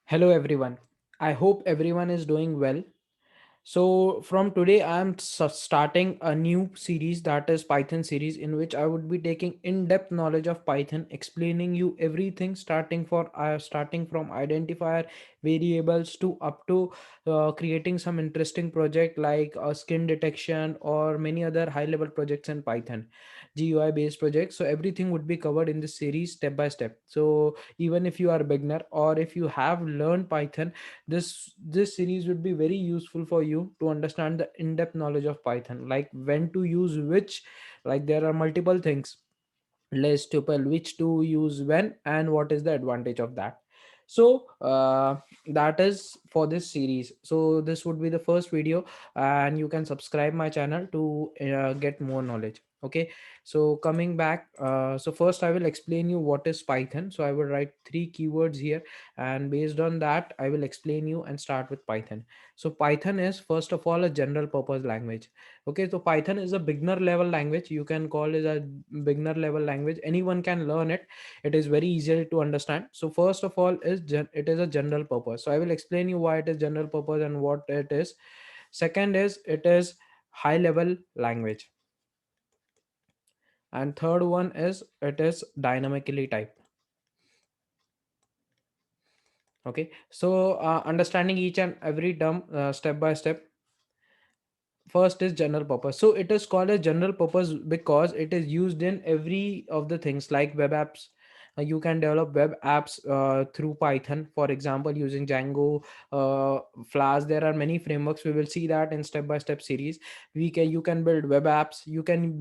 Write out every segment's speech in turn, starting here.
Hello everyone. I hope everyone is doing well. So from today I am starting a new series, that is Python series, in which I would be taking in-depth knowledge of Python, explaining you everything starting from identifier variables to up to creating some interesting project like skin detection or many other high level projects in Python, GUI based projects. So everything would be covered in this series step by step. So even if you are a beginner or if you have learned Python, this series would be very useful for you to understand the in-depth knowledge of Python, like when to use which, like there are multiple things, list tuple, which to use when, and what is the advantage of that. So that is for this series. So this would be the first video, and you can subscribe my channel to get more knowledge. Okay, so coming back, so first I will explain you what is Python. So I will write three keywords here, and based on that I will explain you and start with Python. So Python is first of all a general purpose language. Okay, so Python is a beginner level language. You can call it a beginner level language. Anyone can learn it. It is very easy to understand. So first of all is it is a general purpose. So I will explain you why it is general purpose and what it is. Second is it is high level language, and third one is it is dynamically typed. Okay, so understanding each and every term step by step. First is general purpose. So it is called a general purpose because it is used in every of the things like web apps. You can develop web apps through Python, for example, using Django, Flask. There are many frameworks. We will see that in step by step series. You can build web apps. You can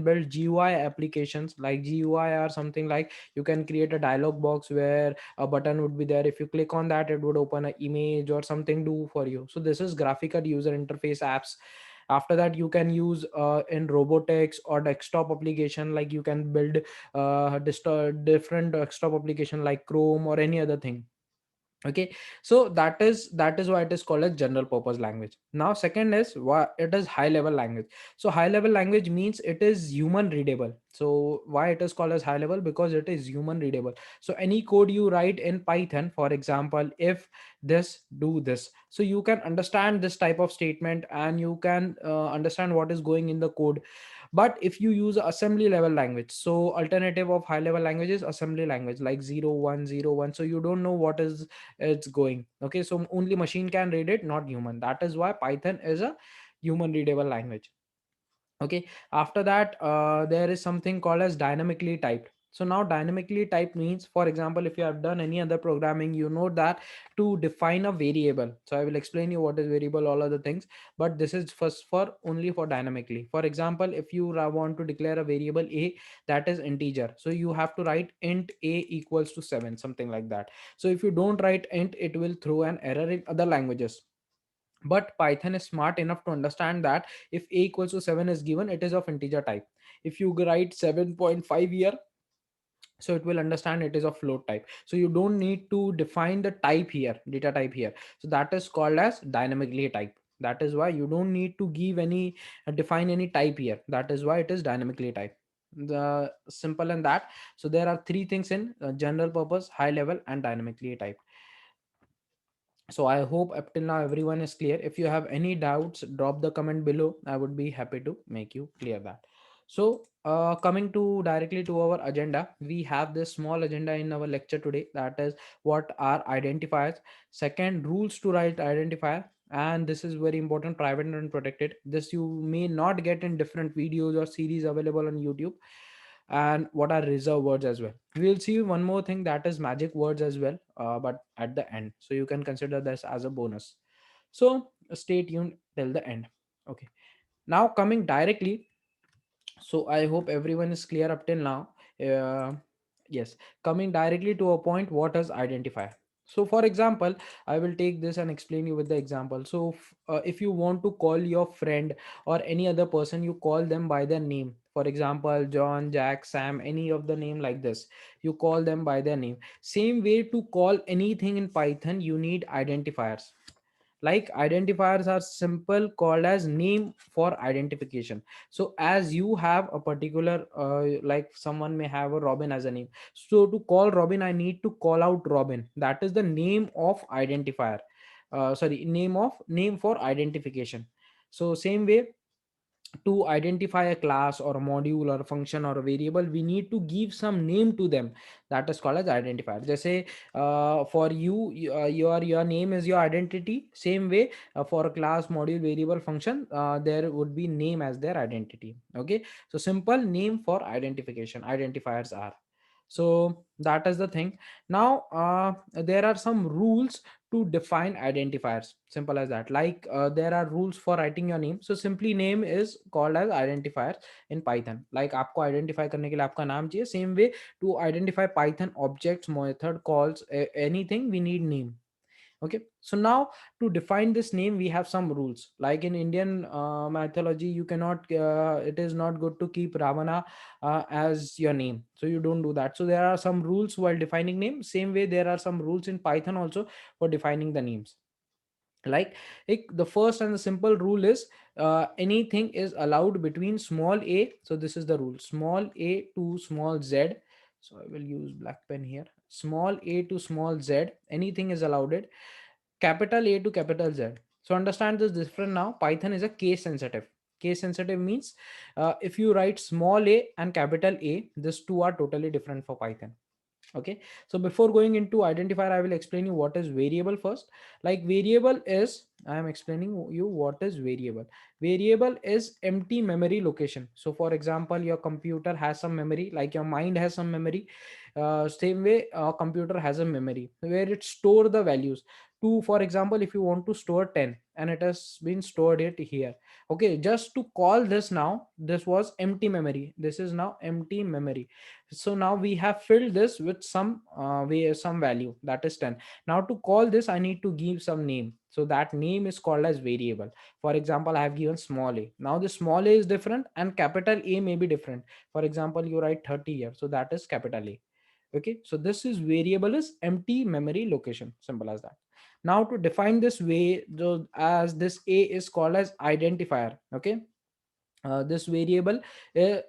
build GUI applications like GUI or something like. You can create a dialog box where a button would be there. If you click on that, it would open an image or something do for you. So this is graphical user interface apps. After that, you can use in robotics or desktop application, like you can build different desktop application like Chrome or any other thing. Okay, so that is why it is called a general purpose language. Now second is why it is high level language. So high level language means it is human readable. So why it is called as high level? Because it is human readable. So any code you write in Python, for example, if this do this, so you can understand this type of statement and you can understand what is going in the code. But if you use assembly level language, so alternative of high level language is assembly language like 0101, so you don't know what is it's going. Okay, so only machine can read it, not human. That is why Python is a human readable language. Okay, after that there is something called as dynamically typed. So now dynamically typed means, for example, if you have done any other programming, you know that to define a variable. So I will explain you what is variable, all other things, but this is first for only for dynamically. For example, if you want to declare a variable a, that is integer, so you have to write int a equals to 7, something like that. So if you don't write int, it will throw an error in other languages. But Python is smart enough to understand that if a equals to 7 is given, it is of integer type. If you write 7.5 here, so it will understand it is of float type. So you don't need to define the type here, data type here. So that is called as dynamically type. That is why you don't need to give any define any type here. That is why it is dynamically type. The simple and that. So there are three things in general purpose, high level, and dynamically type. So I hope up till now everyone is clear. If you have any doubts, drop the comment below. I would be happy to make you clear that. So coming to directly to our agenda, we have this small agenda in our lecture today, that is what are identifiers. Second, rules to write identifier, and this is very important, private and protected. This you may not get in different videos or series available on YouTube. And what are reserve words as well. We'll see one more thing, that is magic words as well, but at the end, so you can consider this as a bonus. So stay tuned till the end. Okay, now coming directly, so I hope everyone is clear up till now. uh, yes, coming directly to a point, what is identifier? So for example, I will take this and explain you with the example. So if you want to call your friend or any other person, you call them by their name. For example, John, Jack, Sam, any of the name like this, you call them by their name. Same way, to call anything in Python, you need identifiers. Like identifiers are simple called as name for identification. So as you have a particular like someone may have a Robin as a name, so to call Robin I need to call out Robin. That is the name of identifier. Sorry, name for identification. So same way, to identify a class or a module or a function or a variable, we need to give some name to them. That is called as identifier. Just for you, your name is your identity. Same way, for a class, module, variable, function, there would be name as their identity. Okay, so simple name for identification identifiers are. So that is the thing. Now there are some rules to define identifiers. Simple as that. Like there are rules for writing your name. So simply name is called as identifier in Python. Like आपको identify करने के लिए आपका नाम चाहिए. Same way, to identify Python objects, method calls, anything, we need name. Okay, so now to define this name we have some rules. Like in Indian mythology, you cannot it is not good to keep Ravana as your name, so you don't do that. So there are some rules while defining name. Same way, there are some rules in Python also for defining the names. Like the first and the simple rule is anything is allowed between small a. So this is the rule: small a to small z. So I will use black pen here. Small a to small z, anything is allowed it. Capital A to capital Z. So understand this different now. Python is a case sensitive. Case sensitive means if you write small a and capital A, these two are totally different for Python. Okay, so before going into identifier, I will explain you what is variable first. Like variable is, I am explaining you what is variable. Variable is empty memory location. So for example, your computer has some memory, like your mind has some memory. Same way, computer has a memory where it store the values. To, for example, if you want to store 10 and it has been stored it here. Okay, just to call this, now this was empty memory, this is now empty memory. So now we have filled this with some some value, that is 10. Now to call this, I need to give some name. So that name is called as variable. For example, I have given small a. Now the small a is different and capital A may be different. For example, you write 30 here, so that is capital A. Okay, so this is variable is empty memory location. Simple as that. Now to define this way, as this a is called as identifier. Okay, this variable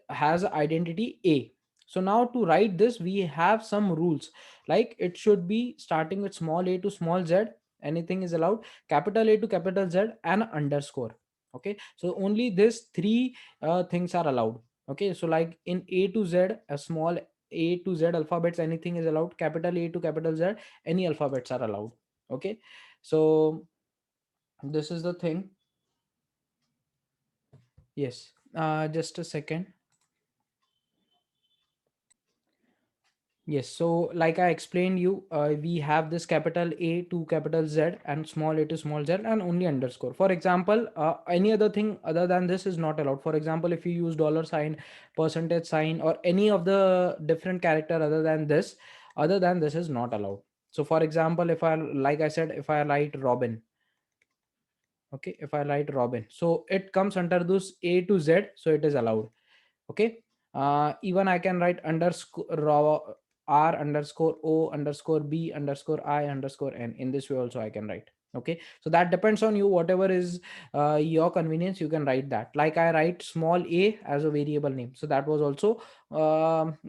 has identity a. So now to write this, we have some rules. Like it should be starting with small a to small z, anything is allowed. Capital A to capital Z and underscore. Okay, so only these three things are allowed. Okay, so like in A to Z, a small a to z alphabets, anything is allowed. Capital A to capital Z, any alphabets are allowed. Okay, so this is the thing. Yes, just a second. Yes, so like I explained you, we have this capital A to capital Z and small a to small z and only underscore. For example, any other thing other than this is not allowed. For example, if you use dollar sign, percentage sign, or any of the different character other than this is not allowed. So for example, if I, like I said, if I write Robin, okay, if I write Robin, so it comes under this A to Z, so it is allowed. Okay, even I can write underscore r underscore o underscore b underscore I underscore n. In this way also I can write. Okay, so that depends on you. Whatever is your convenience, you can write that. Like I write small a as a variable name, so that was also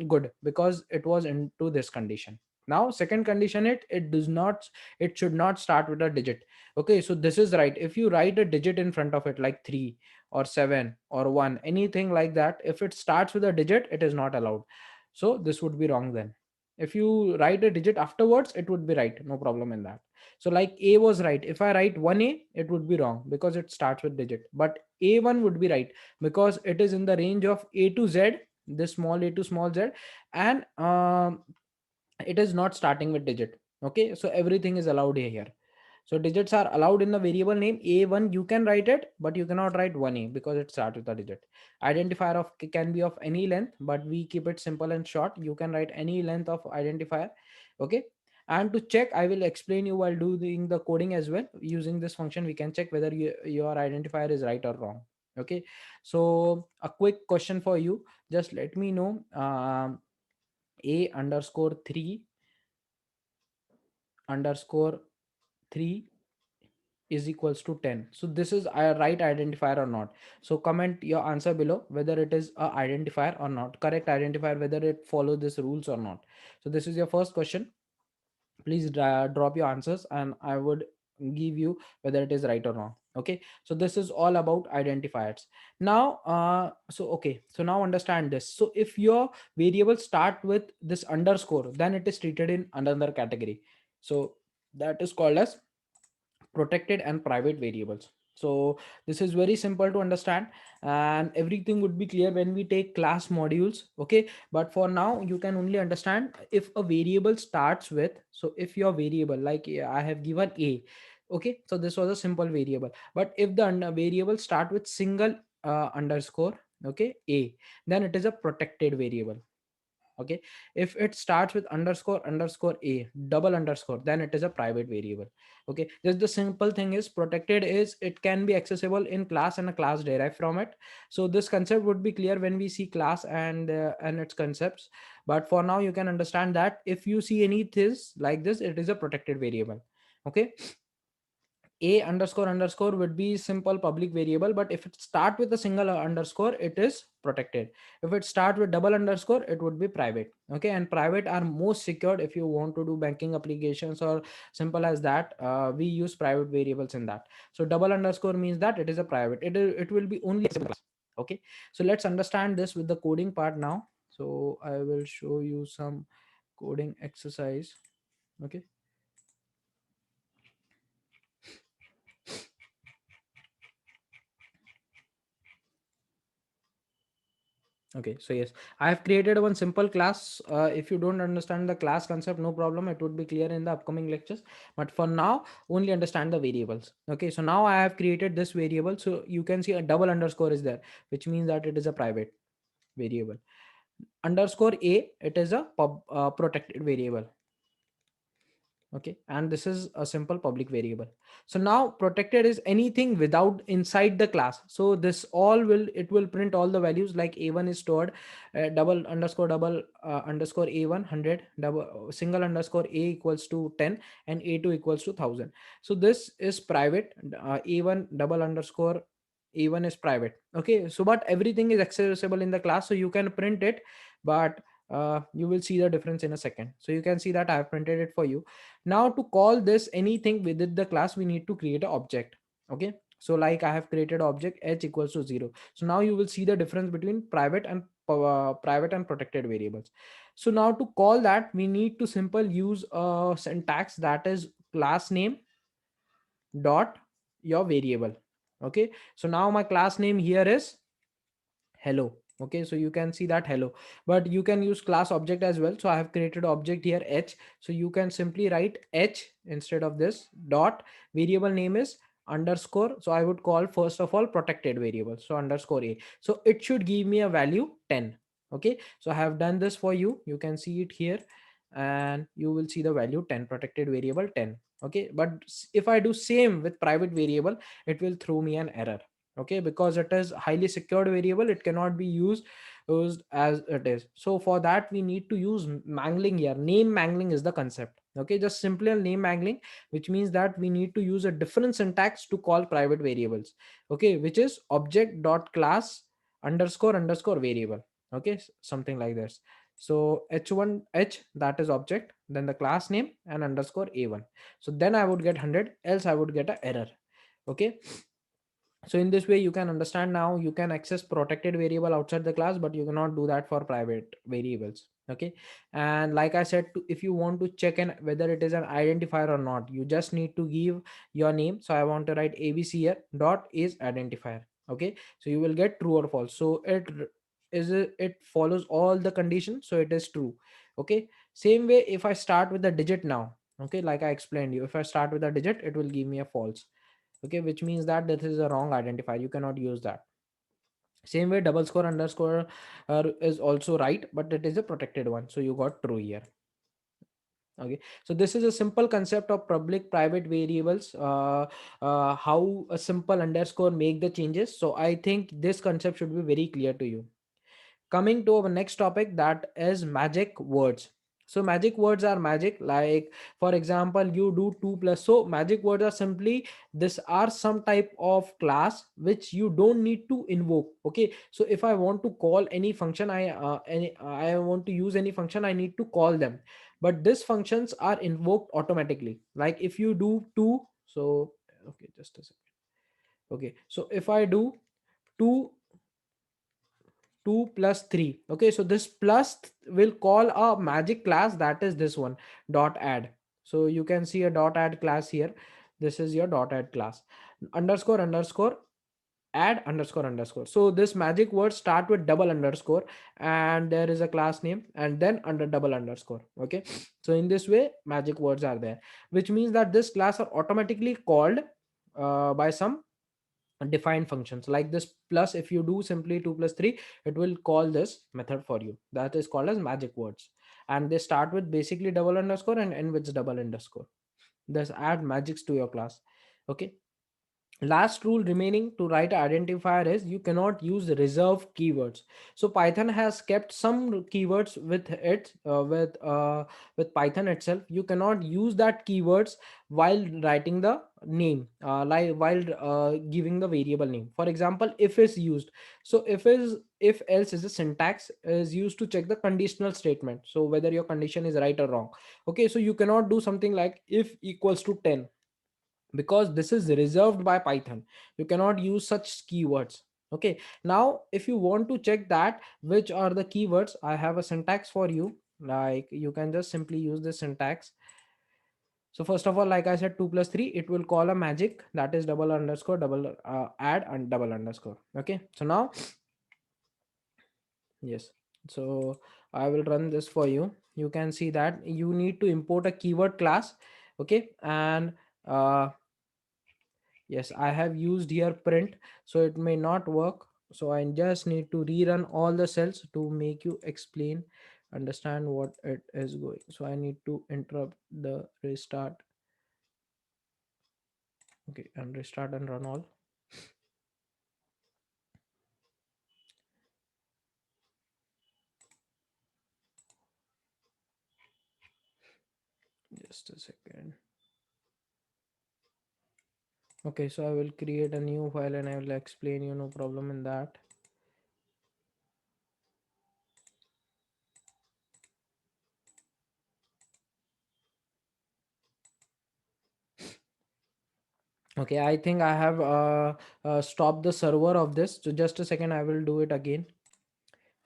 good because it was into this condition. Now second condition, it does not, it should not start with a digit. Okay, so this is right. If you write a digit in front of it like 3 or 7 or 1, anything like that, if it starts with a digit, it is not allowed. So this would be wrong then. If you write a digit afterwards, it would be right, no problem in that. So like a was right. If I write 1a, it would be wrong because it starts with digit, but a1 would be right because it is in the range of a to z, this small a to small z, and it is not starting with digit. Okay, so everything is allowed here. So digits are allowed in the variable name. A1 you can write it, but you cannot write 1a because it starts with a digit. Identifier of can be of any length, but we keep it simple and short. You can write any length of identifier. Okay, and to check, I will explain you while doing the coding as well. Using this function, we can check whether your identifier is right or wrong. Okay, so a quick question for you. Just let me know. A underscore 3 underscore 3 is equals to 10. So this is a right identifier or not. So comment your answer below whether it is a identifier or not, correct identifier, whether it follows this rules or not. So this is your first question. Please drop your answers and I would give you whether it is right or wrong. Okay, so this is all about identifiers. Now so now understand this. So if your variable start with this underscore, then it is treated in another category. So that is called as protected and private variables. So this is very simple to understand, and everything would be clear when we take class modules. Okay, but for now you can only understand if a variable starts with, so if your variable, like I have given a, okay, so this was a simple variable, but if the variable start with single underscore, okay, a, then it is a protected variable. Okay, if it starts with underscore underscore a double underscore, then it is a private variable. Okay, just the simple thing is protected is it can be accessible in class and a class derived from it. So this concept would be clear when we see class and its concepts. But for now you can understand that if you see anything like this, it is a protected variable. Okay, a underscore underscore would be simple public variable, but if it start with a single underscore, it is protected. If it start with double underscore, it would be private. Okay, and private are most secured. If you want to do banking applications or simple as that, we use private variables in that. So double underscore means that it is a private, it will be only accessible in class. Okay, so let's understand this with the coding part now. So I will show you some coding exercise. Okay, okay, so yes, I have created one simple class. If you don't understand the class concept, no problem, it would be clear in the upcoming lectures. But for now, only understand the variables. Okay, so now I have created this variable. So you can see a double underscore is there, which means that it is a private variable. Underscore a, it is a protected variable. Okay, and this is a simple public variable. So now protected is anything without inside the class. So this all will, it will print all the values, like a1 is stored, double underscore double underscore a1 100, double single underscore a equals to 10, and a2 equals to 1000. So this is private. A1 double underscore a1 is private. Okay, so but everything is accessible in the class, so you can print it. But you will see the difference in a second. So you can see that I have printed it for you. Now to call this anything within the class, we need to create an object. Okay, so like I have created object h equals to 0. So now you will see the difference between private and protected variables. So now to call that, we need to simple use a syntax, that is class name dot your variable. Okay, so now my class name here is hello. Okay, so you can see that hello, but you can use class object as well. So I have created object here h, so you can simply write h instead of this dot, variable name is underscore. So I would call first of all protected variable, so underscore a, so it should give me a value 10. Okay, so I have done this for you, you can see it here, and you will see the value 10, protected variable 10. Okay, but if I do same with private variable, it will throw me an error. Okay, because it is highly secured variable, it cannot be used as it is. So for that we need to use mangling here. Name mangling is the concept. Okay, just simply name mangling, which means that we need to use a different syntax to call private variables. Okay, which is object dot class underscore underscore variable. Okay, something like this. So h1 h, that is object, then the class name and underscore a1. So then I would get 100, else I would get an error. Okay, so in this way you can understand, now you can access protected variable outside the class, but you cannot do that for private variables. Okay, and like I said, if you want to check in whether it is an identifier or not, you just need to give your name. So I want to write abc here dot is identifier. Okay, so you will get true or false. So it follows all the conditions, so it is true. Okay, same way if I start with the digit now, okay, like I explained you, if I start with a digit, it will give me a false. Okay, which means that this is a wrong identifier, you cannot use that. Same way double score underscore is also right, but it is a protected one, so you got true here. Okay, so this is a simple concept of public private variables, how a simple underscore make the changes. So I think this concept should be very clear to you. Coming to our next topic, that is magic words. So magic words are magic, like for example you do 2 plus, so magic words are simply this are some type of class which you don't need to invoke. Okay, so if I want to call any function, I want to use any function, I need to call them, but these functions are invoked automatically. Like if you do 2, so okay, just a second. Okay, so if I do 2 2 plus 3, okay, so this will call a magic class, that is this one, dot add. So you can see a dot add class here. This is your dot add class, underscore underscore add underscore underscore. So this magic word start with double underscore, and there is a class name, and then under double underscore. Okay, so in this way magic words are there, which means that this class are automatically called by some defined functions like this plus. If you do simply 2 plus 3, it will call this method for you, that is called as magic words, and they start with basically double underscore and end with double underscore. Thus add magics to your class. Okay, last rule remaining to write identifier is you cannot use reserved keywords. So Python has kept some keywords with it, with Python itself. You cannot use that keywords while writing the name, like while giving the variable name. For example, if is used. So if else is a syntax is used to check the conditional statement, so whether your condition is right or wrong. Okay, so you cannot do something like if equals to 10, because this is reserved by Python. You cannot use such keywords. Okay, now if you want to check that which are the keywords, I have a syntax for you. Like you can just simply use this syntax. So first of all, like I said, 2 plus 3, it will call a magic, that is double underscore double add and double underscore. Okay, so now yes, so I will run this for you. You can see that you need to import a keyword class. Okay, and uh, yes, I have used here print, so it may not work. So I just need to rerun all the cells to make you explain, understand what it is going. So I need to interrupt the restart. Okay, and restart and run all. Just a second. Okay, so I will create a new file and I will explain you, no problem in that. Okay, I think I have stopped the server of this. So just a second, I will do it again.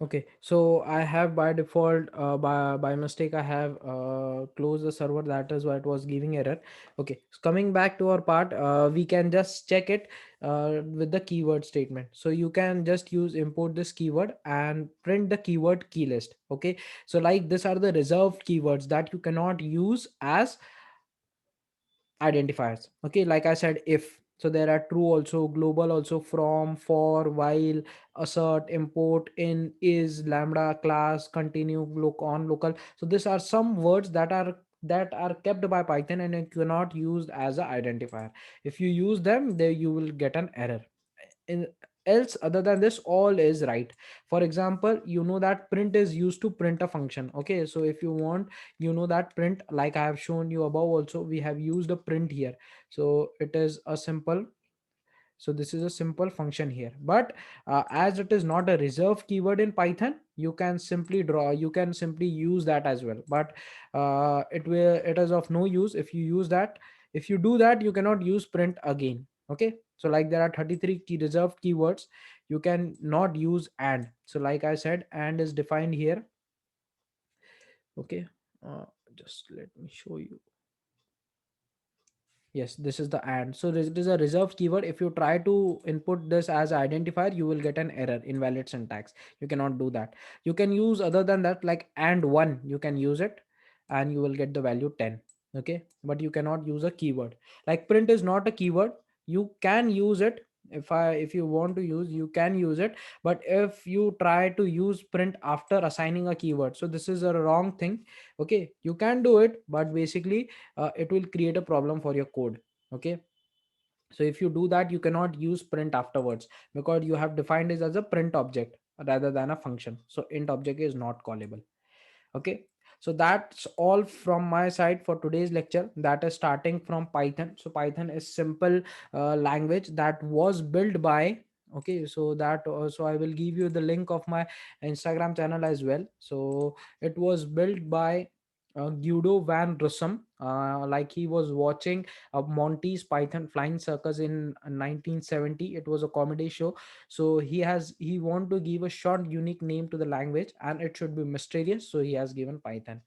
Okay, so I have by default, by mistake, I have closed the server. That is why it was giving error. Okay, so coming back to our part, we can just check it with the keyword statement. So you can just use import this keyword and print the keyword key list. Okay, so like these are the reserved keywords that you cannot use as identifiers. Okay, like I said, if, so there are true also, global also, from, for, while, assert, import, in, is, lambda, class, continue, look on, local. So these are some words that are kept by Python and you cannot use as an identifier. If you use them, there you will get an error. In else other than this, all is right. For example, you know that print is used to print a function. Okay, so if you want, you know that print, like I have shown you above also, we have used a print here. So it is a simple, so this is a simple function here, but as it is not a reserved keyword in Python, you can simply draw, you can simply use that as well, but it is of no use if you use that. If you do that, you cannot use print again. Okay, so like there are 33 key reserved keywords, you can not use and. So like I said, and is defined here. Okay, uh, just let me show you. Yes, this is the and. So it is a reserved keyword. If you try to input this as identifier, you will get an error, invalid syntax. You cannot do that. You can use other than that, like and one, you can use it and you will get the value 10. Okay, but you cannot use a keyword. Like print is not a keyword. You can use it. If you want to use, you can use it. But if you try to use print after assigning a keyword, so this is a wrong thing. Okay, you can do it, but basically it will create a problem for your code. Okay, so if you do that, you cannot use print afterwards because you have defined it as a print object rather than a function, so int object is not callable. Okay, So that's all from my side for today's lecture, that is starting from Python. So Python is simple language that was built by, okay, so that so I will give you the link of my Instagram channel as well. So it was built by Guido van Rossum, like he was watching Monty's Python Flying Circus in 1970. It was a comedy show. So he want to give a short unique name to the language and it should be mysterious, so he has given Python.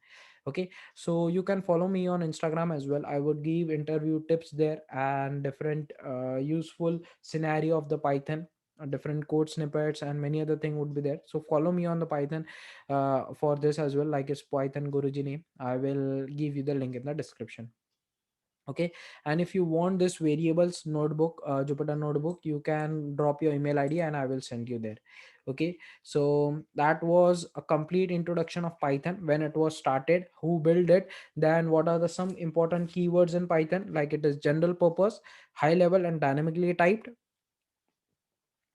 Okay, so you can follow me on Instagram as well. I would give interview tips there and different useful scenario of the Python, different code snippets and many other thing would be there. So follow me on the Python for this as well, like it's Python Guruji name. I will give you the link in the description. Okay, and if you want this variables notebook, Jupyter notebook, you can drop your email ID and I will send you there. Okay, so that was a complete introduction of Python, when it was started, who built it, then what are the some important keywords in Python, like it is general purpose, high level and dynamically typed.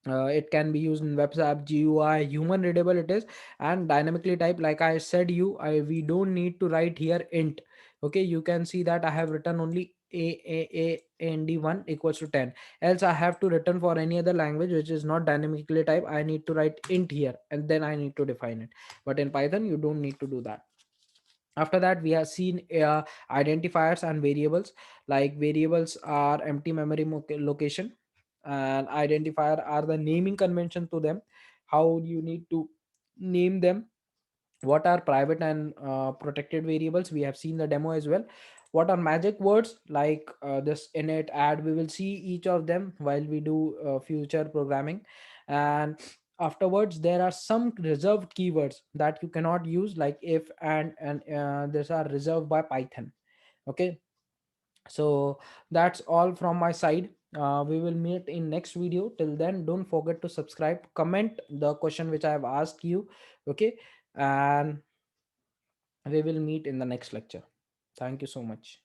It can be used in web app, GUI, human readable it is, and dynamically typed. Like I said you, we don't need to write here int. Okay, you can see that I have written only and 1 equals to 10. Else I have to return for any other language which is not dynamically typed, I need to write int here and then I need to define it. But in Python you don't need to do that. After that we have seen identifiers and variables. Like variables are empty memory location, and identifier are the naming convention to them, how you need to name them. What are private and protected variables, we have seen the demo as well. What are magic words, like this init, add, we will see each of them while we do future programming. And afterwards there are some reserved keywords that you cannot use, like if and these are reserved by Python. Okay, so that's all from my side. We will meet in next video. Till then, don't forget to subscribe, comment the question which I have asked you. Okay, and we will meet in the next lecture. Thank you so much.